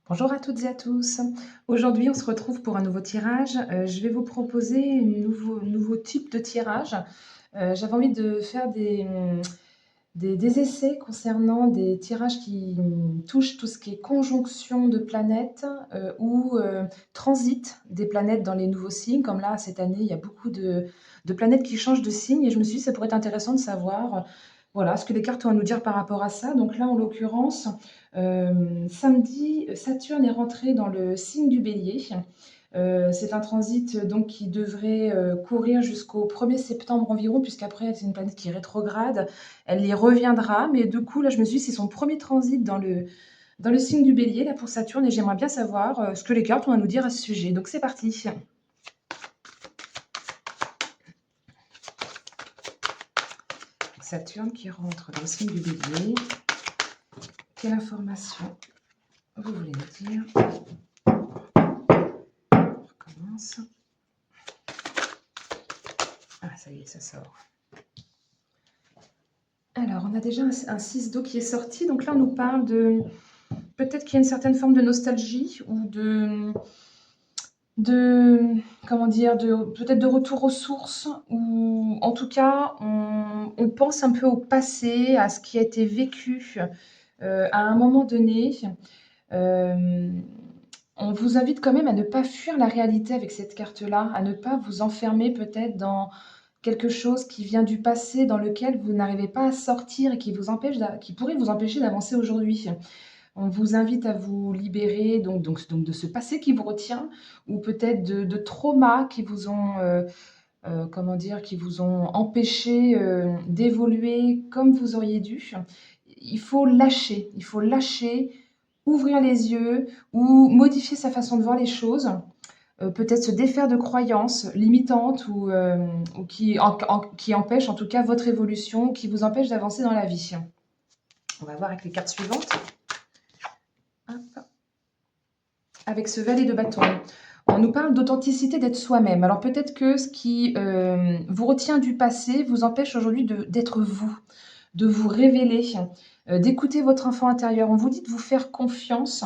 Bonjour à toutes et à tous. Aujourd'hui, on se retrouve pour un nouveau tirage. Je vais vous proposer un nouveau type de tirage. J'avais envie de faire des essais concernant des tirages qui touchent tout ce qui est conjonction de planètes ou transit des planètes dans les nouveaux signes. Comme là, cette année, il y a beaucoup de planètes qui changent de signe et je me suis dit que ça pourrait être intéressant de savoir voilà, ce que les cartes ont à nous dire par rapport à ça. Donc là, en l'occurrence, samedi, Saturne est rentré dans le signe du Bélier. C'est un transit donc qui devrait courir jusqu'au 1er septembre environ, puisqu'après c'est une planète qui est rétrograde, elle y reviendra, mais du coup là je me suis dit c'est son premier transit dans le signe du Bélier là pour Saturne et j'aimerais bien savoir ce que les cartes ont à nous dire à ce sujet. Donc c'est parti. Saturne qui rentre dans le signe du Bélier. Quelle information vous voulez me dire? On recommence. Ah ça y est, ça sort. Alors, on a déjà un 6 d'eau qui est sorti. Donc là, on nous parle de... Peut-être qu'il y a une certaine forme de nostalgie ou comment dire, peut-être de retour aux sources. Ou en tout cas, on pense un peu au passé, à ce qui a été vécu à un moment donné. Euh, on vous invite quand même à ne pas fuir la réalité avec cette carte-là, à ne pas vous enfermer peut-être dans quelque chose qui vient du passé, dans lequel vous n'arrivez pas à sortir et qui qui pourrait vous empêcher d'avancer aujourd'hui. On vous invite à vous libérer donc de ce passé qui vous retient, ou peut-être de traumas qui vous ont, comment dire, qui vous ont empêché d'évoluer comme vous auriez dû. Il faut lâcher, ouvrir les yeux ou modifier sa façon de voir les choses. Peut-être se défaire de croyances limitantes ou qui empêchent en tout cas votre évolution, qui vous empêchent d'avancer dans la vie. On va voir avec les cartes suivantes. Hop. Avec ce valet de bâton, on nous parle d'authenticité, d'être soi-même. Alors peut-être que ce qui vous retient du passé vous empêche aujourd'hui d'être vous, de vous révéler, d'écouter votre enfant intérieur. On vous dit de vous faire confiance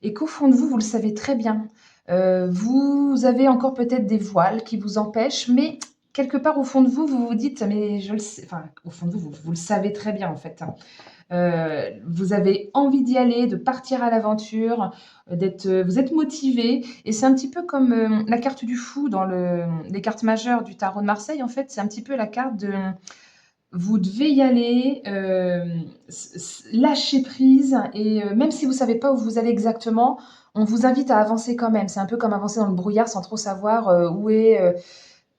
et qu'au fond de vous, vous le savez très bien. Vous avez encore peut-être des voiles qui vous empêchent, mais quelque part au fond de vous, vous vous dites, mais je le sais, enfin, au fond de vous, vous le savez très bien en fait. Vous avez envie d'y aller, de partir à l'aventure, vous êtes motivé. Et c'est un petit peu comme la carte du fou dans les cartes majeures du tarot de Marseille. En fait, c'est un petit peu la carte de vous devez y aller, lâcher prise. Et même si vous ne savez pas où vous allez exactement, on vous invite à avancer quand même. C'est un peu comme avancer dans le brouillard sans trop savoir où est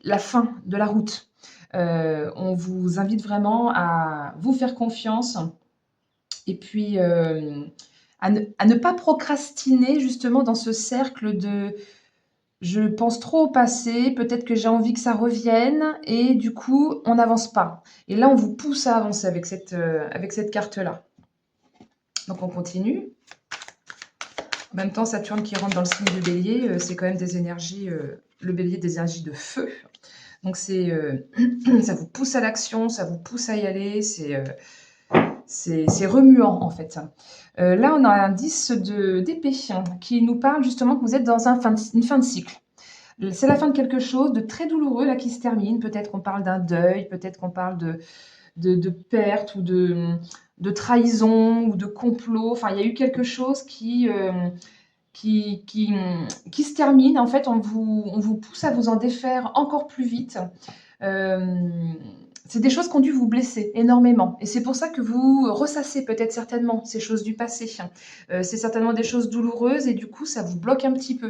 la fin de la route. On vous invite vraiment à vous faire confiance et puis, à ne pas procrastiner justement dans ce cercle de je pense trop au passé, peut-être que j'ai envie que ça revienne et du coup, on n'avance pas. Et là, on vous pousse à avancer avec cette carte-là. Donc, on continue. En même temps, Saturne qui rentre dans le signe du Bélier, c'est quand même des énergies, le Bélier, des énergies de feu. Donc, ça vous pousse à l'action, ça vous pousse à y aller, c'est remuant en fait. Là, on a un 10 d'épée qui nous parle justement que vous êtes dans une fin de cycle. C'est la fin de quelque chose de très douloureux là qui se termine. Peut-être qu'on parle d'un deuil, peut-être qu'on parle de perte ou de trahison ou de complot. Enfin, il y a eu quelque chose qui se termine. En fait, on vous pousse à vous en défaire encore plus vite. C'est des choses qui ont dû vous blesser énormément. Et c'est pour ça que vous ressassez peut-être certainement ces choses du passé. C'est certainement des choses douloureuses et du coup, ça vous bloque un petit peu.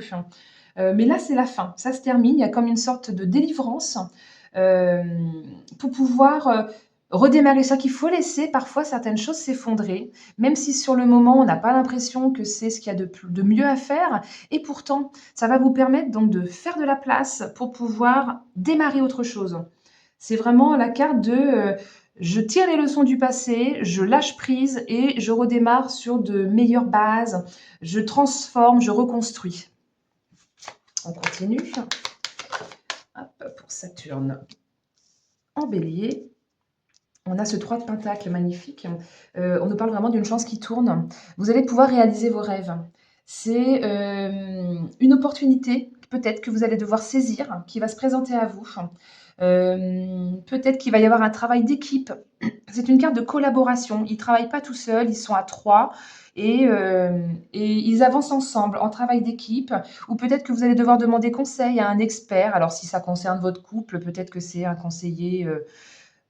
Mais là, c'est la fin. Ça se termine. Il y a comme une sorte de délivrance euh, pour pouvoir redémarrer. Ça qu'il faut laisser parfois certaines choses s'effondrer, même si sur le moment, on n'a pas l'impression que c'est ce qu'il y a de mieux à faire. Et pourtant, ça va vous permettre donc de faire de la place pour pouvoir démarrer autre chose. C'est vraiment la carte de je tire les leçons du passé, je lâche prise et je redémarre sur de meilleures bases. Je transforme, je reconstruis. On continue. Hop, pour Saturne en bélier, on a ce 3 de pentacle magnifique. On nous parle vraiment d'une chance qui tourne. Vous allez pouvoir réaliser vos rêves. C'est une opportunité, peut-être que vous allez devoir saisir, qui va se présenter à vous. Peut-être qu'il va y avoir un travail d'équipe. C'est une carte de collaboration. Ils ne travaillent pas tout seuls, ils sont à 3 et ils avancent ensemble en travail d'équipe. Ou peut-être que vous allez devoir demander conseil à un expert. Alors si ça concerne votre couple, peut-être que c'est un conseiller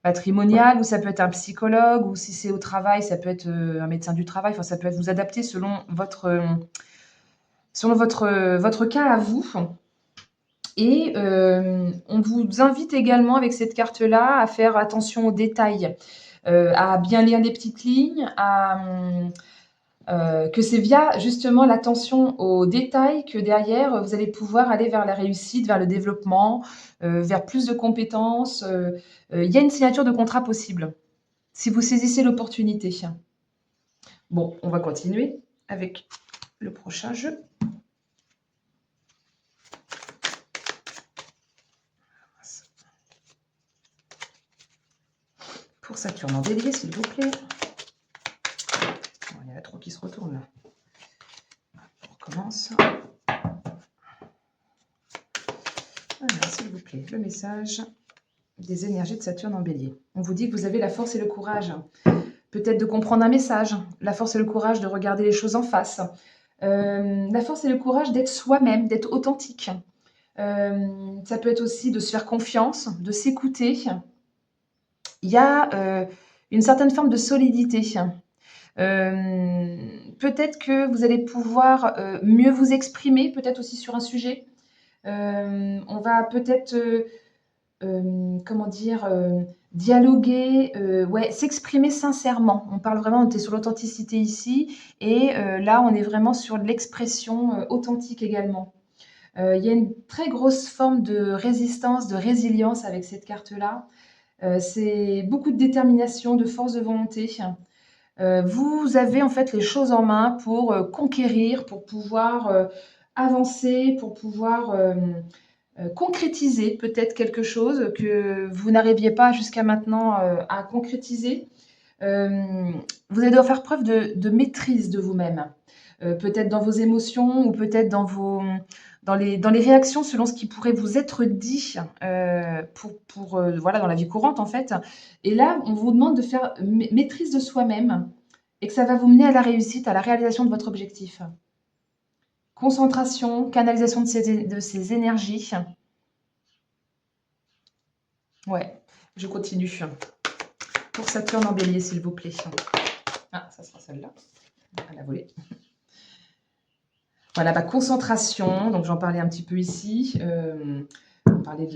patrimonial, ou ça peut être un psychologue, ou si c'est au travail, ça peut être un médecin du travail. Enfin, ça peut être vous adapter selon votre cas à vous. Et on vous invite également avec cette carte-là à faire attention aux détails, à bien lire les petites lignes, que c'est via justement l'attention aux détails que derrière, vous allez pouvoir aller vers la réussite, vers le développement, vers plus de compétences. Il y a une signature de contrat possible, si vous saisissez l'opportunité. Bon, on va continuer avec le prochain jeu. Pour Saturne en Bélier, s'il vous plaît. Il y en a trop qui se retournent là. On recommence. Alors, s'il vous plaît, le message des énergies de Saturne en Bélier. On vous dit que vous avez la force et le courage, peut-être de comprendre un message, la force et le courage de regarder les choses en face, la force et le courage d'être soi-même, d'être authentique. Ça peut être aussi de se faire confiance, de s'écouter. Il y a une certaine forme de solidité. Peut-être que vous allez pouvoir mieux vous exprimer, peut-être aussi sur un sujet. On va peut-être, comment dire, dialoguer, ouais, s'exprimer sincèrement. On parle vraiment, on était sur l'authenticité ici, et là, on est vraiment sur de l'expression authentique également. Il y a une très grosse forme de résistance, de résilience avec cette carte-là. C'est beaucoup de détermination, de force de volonté. Vous avez en fait les choses en main pour conquérir, pour pouvoir avancer, pour pouvoir concrétiser peut-être quelque chose que vous n'arriviez pas jusqu'à maintenant à concrétiser. Vous allez devoir faire preuve de maîtrise de vous-même, peut-être dans vos émotions, ou peut-être dans les réactions selon ce qui pourrait vous être dit voilà, dans la vie courante en fait. Et là, on vous demande de faire maîtrise de soi-même, et que ça va vous mener à la réussite, à la réalisation de votre objectif. Concentration, canalisation de ces énergies. Ouais, je continue. Pour Saturne en Bélier, s'il vous plaît. Ah, ça sera celle-là. À la volée. Voilà, concentration. Donc, j'en parlais un petit peu ici. On parlait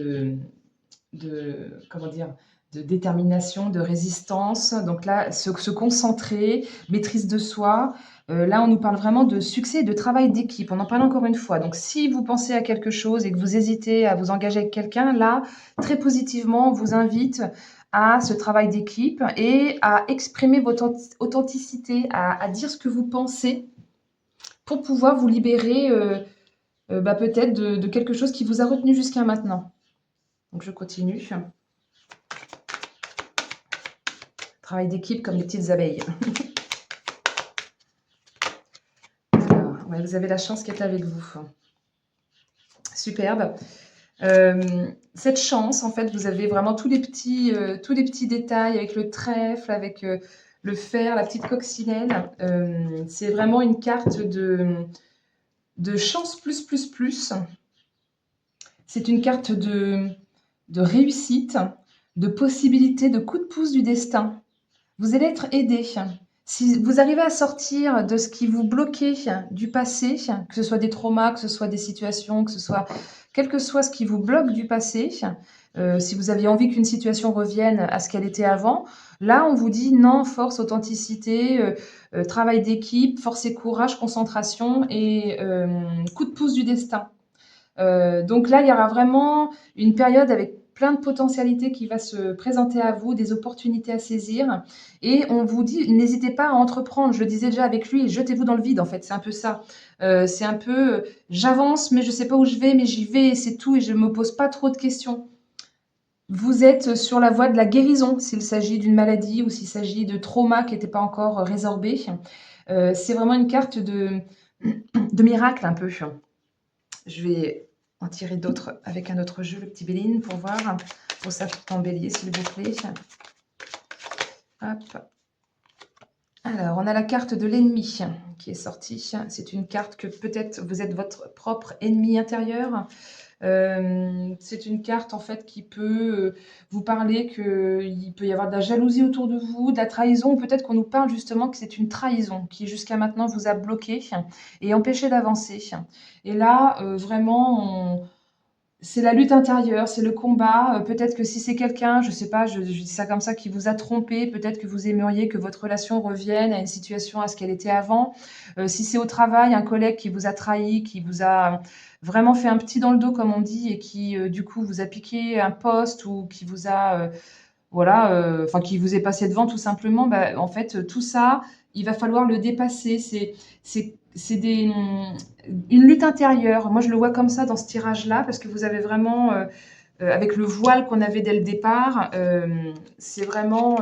comment dire, de détermination, de résistance. Donc là, se concentrer, maîtrise de soi. Là, on nous parle vraiment de succès et de travail d'équipe. On en parle encore une fois. Donc, si vous pensez à quelque chose et que vous hésitez à vous engager avec quelqu'un, là, très positivement, on vous invite à ce travail d'équipe et à exprimer votre authenticité, à dire ce que vous pensez pour pouvoir vous libérer peut-être de quelque chose qui vous a retenu jusqu'à maintenant. Donc, je continue. Travail d'équipe comme des petites abeilles. Alors, ouais, vous avez la chance qui est avec vous. Superbe. Cette chance, en fait, vous avez vraiment tous les petits détails avec le trèfle, avec le fer, la petite coccinelle. C'est vraiment une carte de chance plus, plus, plus. C'est une carte de réussite, de possibilité, de coup de pouce du destin. Vous allez être aidé. Si vous arrivez à sortir de ce qui vous bloquait du passé, que ce soit des traumas, que ce soit des situations, que ce soit quel que soit ce qui vous bloque du passé, si vous aviez envie qu'une situation revienne à ce qu'elle était avant, là on vous dit non, force, authenticité, travail d'équipe, force et courage, concentration et coup de pouce du destin. Donc là, il y aura vraiment une période avec plein de potentialités qui va se présenter à vous, des opportunités à saisir. Et on vous dit, n'hésitez pas à entreprendre. Je le disais déjà avec lui, jetez-vous dans le vide, en fait. C'est un peu ça. C'est un peu, j'avance, mais je ne sais pas où je vais, mais j'y vais, et c'est tout, et je ne me pose pas trop de questions. Vous êtes sur la voie de la guérison, s'il s'agit d'une maladie ou s'il s'agit de trauma qui n'était pas encore résorbé. C'est vraiment une carte de miracle un peu. Je vais en tirer d'autres avec un autre jeu, le petit Béline, pour voir. Pour ça, en bélier, s'il vous plaît. Hop. Alors, on a la carte de l'ennemi qui est sortie. C'est une carte que peut-être vous êtes votre propre ennemi intérieur. C'est une carte en fait qui peut vous parler qu'il peut y avoir de la jalousie autour de vous, de la trahison, ou peut-être qu'on nous parle justement que c'est une trahison qui jusqu'à maintenant vous a bloqué et empêché d'avancer. Et là, vraiment, c'est la lutte intérieure, c'est le combat. Peut-être que si c'est quelqu'un, je sais pas, je dis ça comme ça, qui vous a trompé, peut-être que vous aimeriez que votre relation revienne à une situation à ce qu'elle était avant. Si c'est au travail, un collègue qui vous a trahi, qui vous a vraiment fait un petit dans le dos, comme on dit, et qui, du coup, vous a piqué un poste ou qui vous a, voilà, enfin, qui vous est passé devant tout simplement, bah, en fait, tout ça, il va falloir le dépasser. C'est une lutte intérieure. Moi, je le vois comme ça dans ce tirage-là, parce que vous avez vraiment, avec le voile qu'on avait dès le départ, c'est vraiment,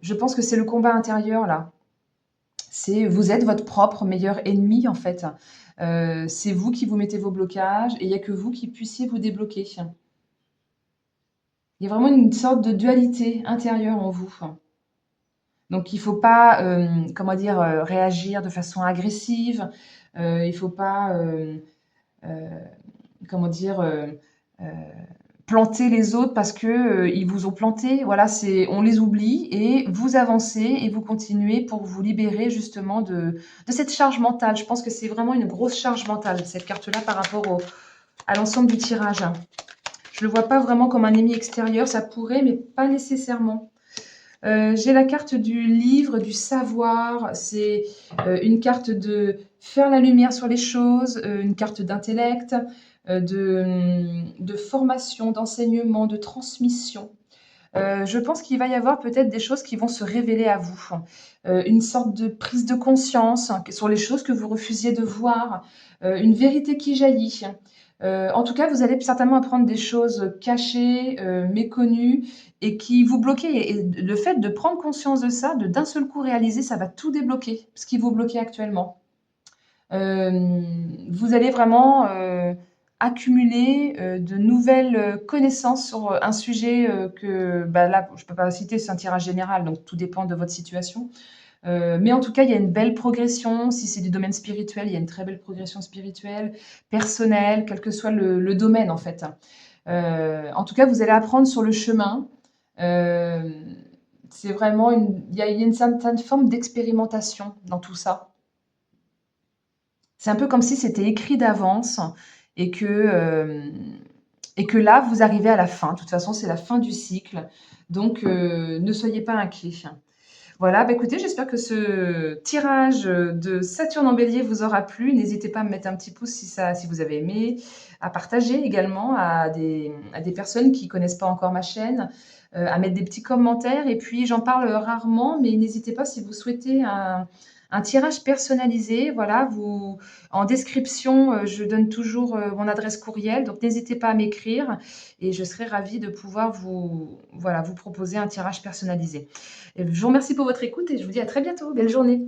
je pense que c'est le combat intérieur là. C'est vous êtes votre propre meilleur ennemi en fait. C'est vous qui vous mettez vos blocages et il n'y a que vous qui puissiez vous débloquer. Il y a vraiment une sorte de dualité intérieure en vous. Donc il ne faut pas, comment dire, réagir de façon agressive. Il ne faut pas, euh, comment dire, planter les autres parce que ils vous ont planté. Voilà, c'est, on les oublie et vous avancez et vous continuez pour vous libérer justement de cette charge mentale. Je pense que c'est vraiment une grosse charge mentale, cette carte-là, par rapport à l'ensemble du tirage. Je ne le vois pas vraiment comme un ennemi extérieur, ça pourrait, mais pas nécessairement. J'ai la carte du livre, du savoir. C'est une carte de faire la lumière sur les choses, une carte d'intellect, de formation, d'enseignement, de transmission. Je pense qu'il va y avoir peut-être des choses qui vont se révéler à vous. Une sorte de prise de conscience sur les choses que vous refusiez de voir, une vérité qui jaillit. En tout cas, vous allez certainement apprendre des choses cachées, méconnues et qui vous bloquaient. Et le fait de prendre conscience de ça, de d'un seul coup réaliser, ça va tout débloquer, ce qui vous bloquait actuellement. Vous allez vraiment accumuler de nouvelles connaissances sur un sujet que bah, là, je ne peux pas citer, c'est un tirage général, donc tout dépend de votre situation. Mais en tout cas, il y a une belle progression. Si c'est du domaine spirituel, il y a une très belle progression spirituelle, personnelle, quel que soit le domaine en fait. En tout cas, vous allez apprendre sur le chemin. Euh, c'est vraiment il y a une certaine forme d'expérimentation dans tout ça. C'est un peu comme si c'était écrit d'avance et que, et que là, vous arrivez à la fin. De toute façon, c'est la fin du cycle. Donc, ne soyez pas inquiets. Voilà, bah écoutez, j'espère que ce tirage de Saturne en Bélier vous aura plu. N'hésitez pas à me mettre un petit pouce si vous avez aimé, à partager également à des personnes qui connaissent pas encore ma chaîne, à mettre des petits commentaires. Et puis, j'en parle rarement, mais n'hésitez pas si vous souhaitez un tirage personnalisé. Voilà, en description, je donne toujours mon adresse courriel, donc n'hésitez pas à m'écrire et je serai ravie de pouvoir voilà, vous proposer un tirage personnalisé. Je vous remercie pour votre écoute et je vous dis à très bientôt. Belle journée.